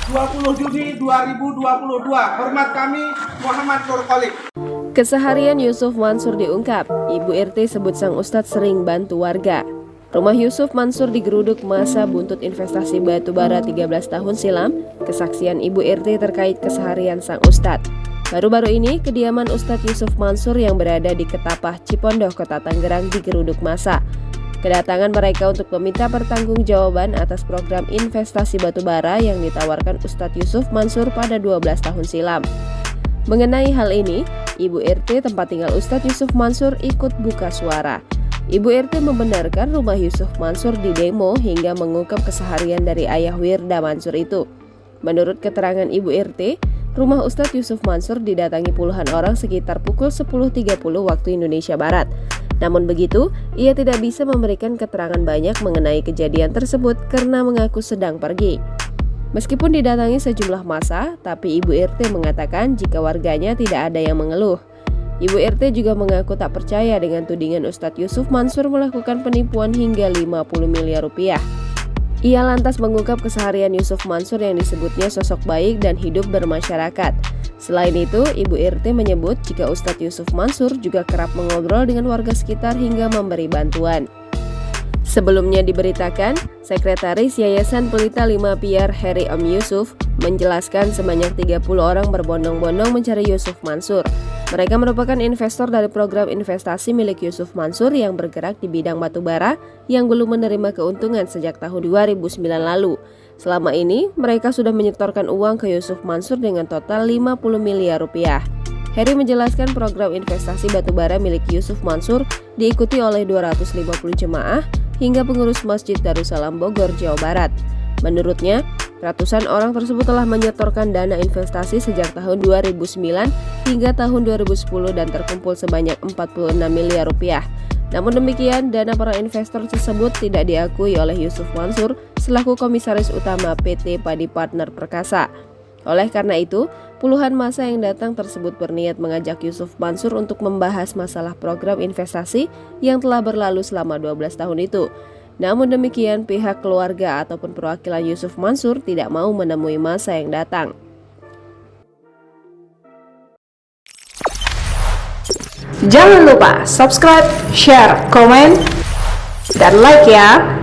20 Juni 2022. Hormat kami, Muhammad Nur Kholik. Keseharian Yusuf Mansur diungkap, Ibu RT sebut sang ustadz sering bantu warga. Rumah Yusuf Mansur digeruduk masa buntut investasi batubara 13 tahun silam, kesaksian Ibu RT terkait keseharian sang ustadz. Baru-baru ini, kediaman Ustadz Yusuf Mansur yang berada di Ketapah, Cipondoh, Kota Tangerang digeruduk massa. Kedatangan mereka untuk meminta pertanggungjawaban atas program investasi batubara yang ditawarkan Ustadz Yusuf Mansur pada 12 tahun silam. Mengenai hal ini, Ibu RT tempat tinggal Ustadz Yusuf Mansur ikut buka suara. Ibu RT membenarkan rumah Yusuf Mansur didemo hingga mengungkap keseharian dari ayah Wirda Mansur itu. Menurut keterangan Ibu RT, rumah Ustadz Yusuf Mansur didatangi puluhan orang sekitar pukul 10.30 waktu Indonesia Barat. Namun begitu, ia tidak bisa memberikan keterangan banyak mengenai kejadian tersebut karena mengaku sedang pergi. Meskipun didatangi sejumlah massa, tapi Ibu RT mengatakan jika warganya tidak ada yang mengeluh. Ibu RT juga mengaku tak percaya dengan tudingan Ustadz Yusuf Mansur melakukan penipuan hingga 50 miliar rupiah. Ia lantas mengungkap keseharian Yusuf Mansur yang disebutnya sosok baik dan hidup bermasyarakat. Selain itu, Ibu RT menyebut jika Ustadz Yusuf Mansur juga kerap mengobrol dengan warga sekitar hingga memberi bantuan. Sebelumnya diberitakan, Sekretaris Yayasan Pelita 5 Piar Heri Om Yusuf menjelaskan sebanyak 30 orang berbondong-bondong mencari Yusuf Mansur. Mereka merupakan investor dari program investasi milik Yusuf Mansur yang bergerak di bidang batubara yang belum menerima keuntungan sejak tahun 2009 lalu. Selama ini, mereka sudah menyetorkan uang ke Yusuf Mansur dengan total 50 miliar rupiah. Heri menjelaskan program investasi batubara milik Yusuf Mansur diikuti oleh 250 jemaah hingga pengurus Masjid Darussalam Bogor, Jawa Barat. Menurutnya, ratusan orang tersebut telah menyetorkan dana investasi sejak tahun 2009 hingga tahun 2010 dan terkumpul sebanyak 46 miliar rupiah. Namun demikian, dana para investor tersebut tidak diakui oleh Yusuf Mansur selaku Komisaris Utama PT Padi Partner Perkasa. Oleh karena itu, puluhan massa yang datang tersebut berniat mengajak Yusuf Mansur untuk membahas masalah program investasi yang telah berlalu selama 12 tahun itu. Namun demikian, pihak keluarga ataupun perwakilan Yusuf Mansur tidak mau menemui massa yang datang. Jangan lupa subscribe, share, komen, dan like ya!